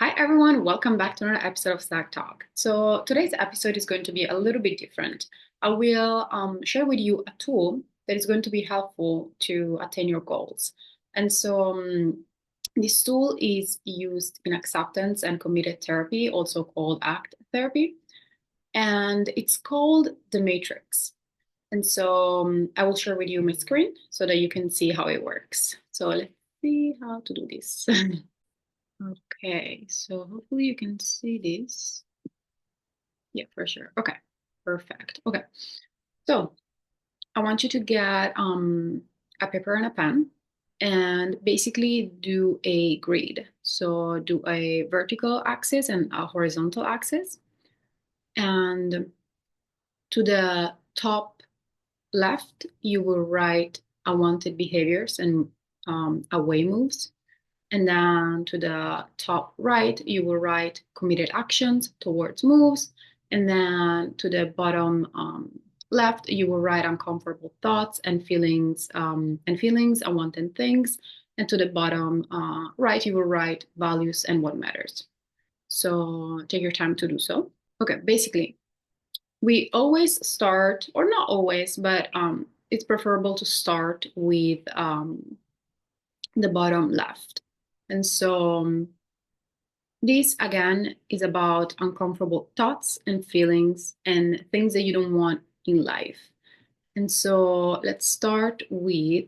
Hi everyone, welcome back to another episode of Slack Talk. So today's episode is going to be a little bit different. I will share with you a tool that is going to be helpful to attain your goals. And so this tool is used in acceptance and committed therapy, also called ACT therapy, and it's called the Matrix. And so I will share with you my screen so that you can see how it works. So let's see how to do this. Okay, so hopefully you can see this. Yeah, for sure. Okay, perfect. Okay, so I want you to get a paper and a pen and basically do a grid. So do a vertical axis and a horizontal axis. And to the top left, you will write unwanted behaviors and away moves. And then to the top right, you will write committed actions towards moves. And then to the bottom left, you will write uncomfortable thoughts and feelings, unwanted things. And to the bottom right, you will write values and what matters. So take your time to do so. Okay, basically, we always start, or not always, but it's preferable to start with the bottom left. And so this again is about uncomfortable thoughts and feelings and things that you don't want in life. And so let's start with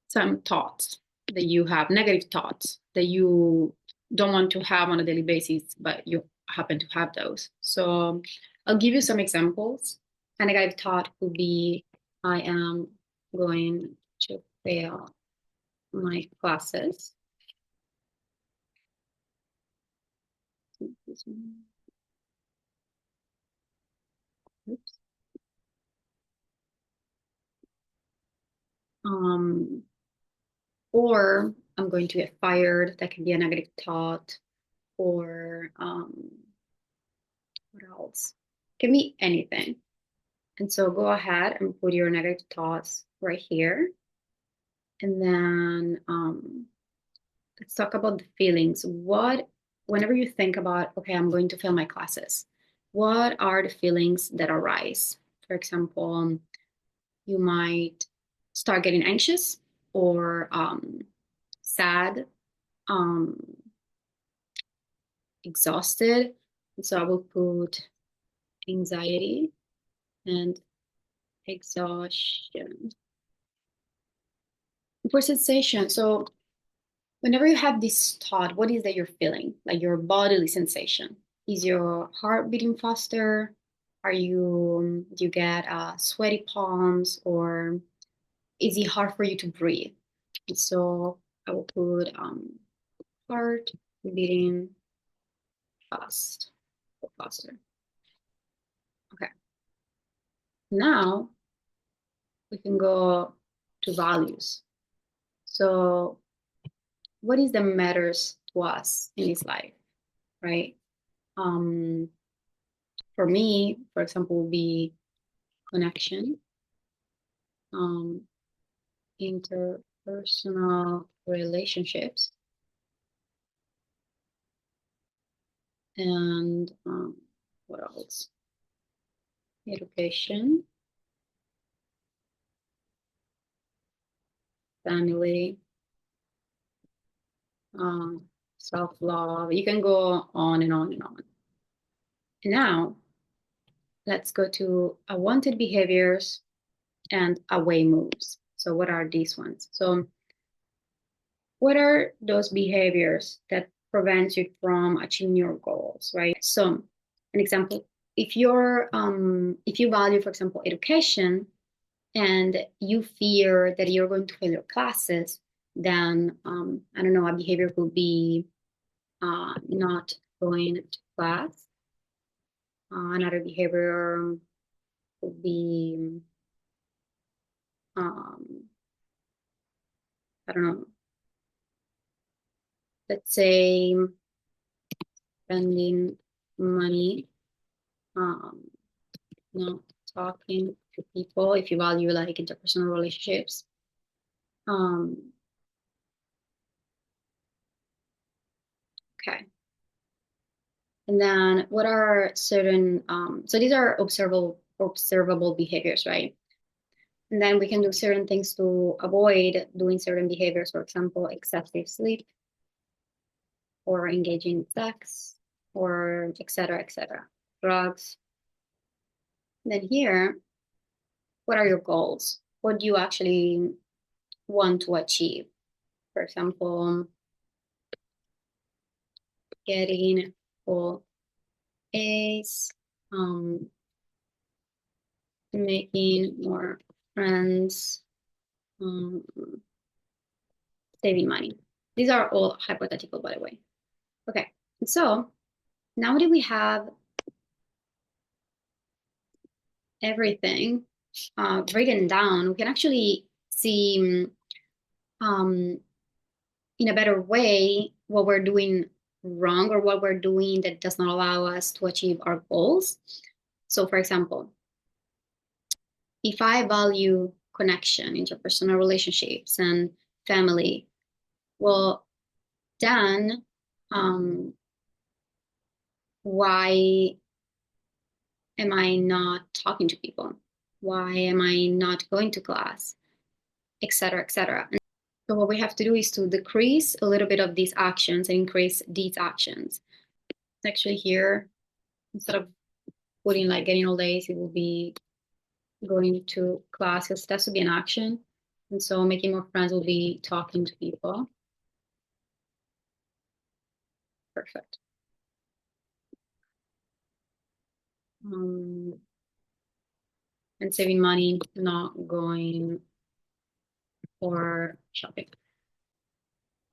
some thoughts that you have, negative thoughts that you don't want to have on a daily basis, but you happen to have those. So I'll give you some examples. A negative thought would be, I am going to fail my classes. Oops. Um, or I'm going to get fired. That can be a negative thought. Or what else? Can be anything. And so go ahead and put your negative thoughts right here. And then let's talk about the feelings. Whenever you think about, okay, I'm going to fail my classes, what are the feelings that arise? For example, you might start getting anxious or sad, um, exhausted. So I will put anxiety and exhaustion. For sensation, so whenever you have this thought, what is that you're feeling? Like your bodily sensation. Is your heart beating faster? Do you get sweaty palms, or is it hard for you to breathe? And so I will put heart beating fast or faster. Okay. Now we can go to values. So what is that matters to us in this life, right? Um, for me, for example, would be connection, um, interpersonal relationships, and what else? Education, family, um, self-love. You can go on and on and on. And now let's go to unwanted behaviors and away moves. So what are these ones? So what are those behaviors that prevent you from achieving your goals, right? So an example, if you value, for example, education, and you fear that you're going to fail your classes, then I don't know, a behavior could be not going to class. Another behavior could be um, I don't know, let's say spending money, um, not talking to people if you value like interpersonal relationships. Um, Okay. And then what are certain, so these are observable behaviors, right? And then we can do certain things to avoid doing certain behaviors, for example, excessive sleep or engaging in sex or et cetera, drugs. And then here, what are your goals? What do you actually want to achieve? For example, getting full A's, making more friends, um, saving money. These are all hypothetical, by the way. Okay, so now that we have everything written down, we can actually see um, in a better way what we're doing wrong or what we're doing that does not allow us to achieve our goals. So, for example, if I value connection, interpersonal relationships, and family, well, then why am I not talking to people? Why am I not going to class? Et cetera, et cetera. And so what we have to do is to decrease a little bit of these actions and increase these actions. Actually here, instead of putting like getting all A's, it will be going to class because that's to be an action. And so making more friends will be talking to people. Perfect. And saving money, not going for shopping.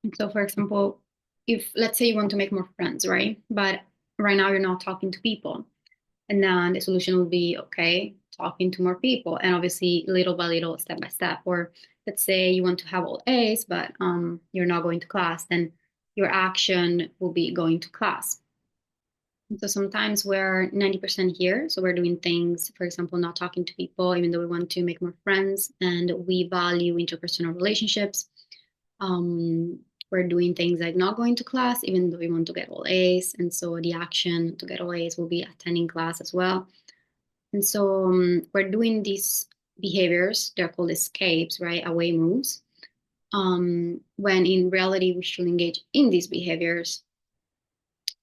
And so for example, if let's say you want to make more friends, right? But right now you're not talking to people. And then the solution will be, okay, talking to more people. And obviously little by little, step by step. Or let's say you want to have all A's, but you're not going to class, then your action will be going to class. And so sometimes we're 90% here. So we're doing things, for example, not talking to people, even though we want to make more friends and we value interpersonal relationships. We're doing things like not going to class, even though we want to get all A's. And so the action to get all A's will be attending class as well. And so we're doing these behaviors, they're called escapes, right? Away moves. When in reality, we should engage in these behaviors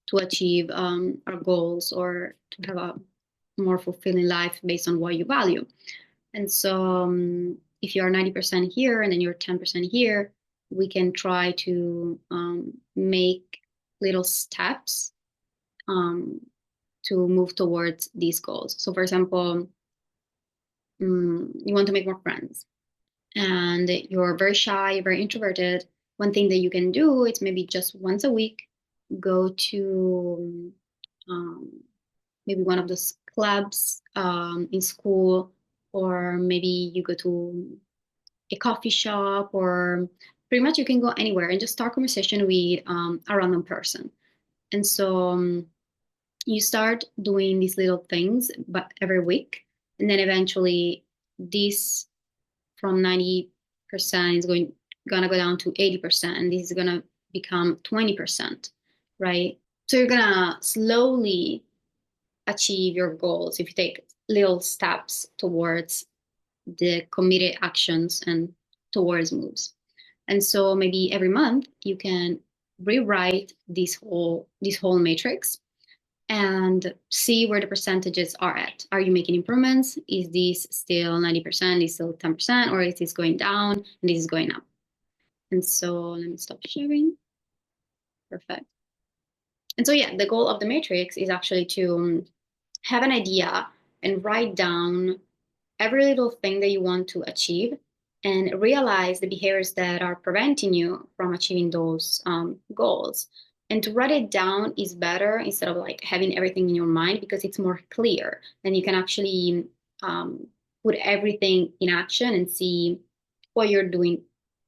to achieve our goals or to have a more fulfilling life based on what you value. And so if you're 90% here and then you're 10% here, we can try to make little steps to move towards these goals. So for example, you want to make more friends and you're very shy, very introverted. One thing that you can do is maybe just once a week go to maybe one of those clubs in school, or maybe you go to a coffee shop, or pretty much you can go anywhere and just start conversation with a random person. And so you start doing these little things, but every week, and then eventually this from 90% is gonna go down to 80%, and this is gonna become 20%, right? So you're gonna slowly achieve your goals if you take little steps towards the committed actions and towards moves. And so maybe every month you can rewrite this whole matrix and see where the percentages are at. Are you making improvements? Is this still 90%? Is still 10%? Or is this going down and this is going up? And so let me stop sharing. Perfect. And so yeah, the goal of the matrix is actually to have an idea and write down every little thing that you want to achieve and realize the behaviors that are preventing you from achieving those goals. And to write it down is better instead of like having everything in your mind, because it's more clear and you can actually put everything in action and see what you're doing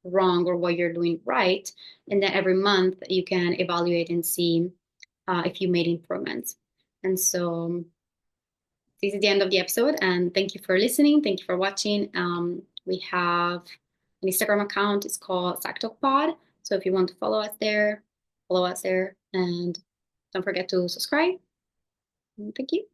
wrong or what you're doing right. And then every month you can evaluate and see if you made improvements. And so this is the end of the episode, and thank you for listening. Thank you for watching. We have an Instagram account. It's called SacTalkPod. So if you want to follow us there, follow us there, and don't forget to subscribe. Thank you.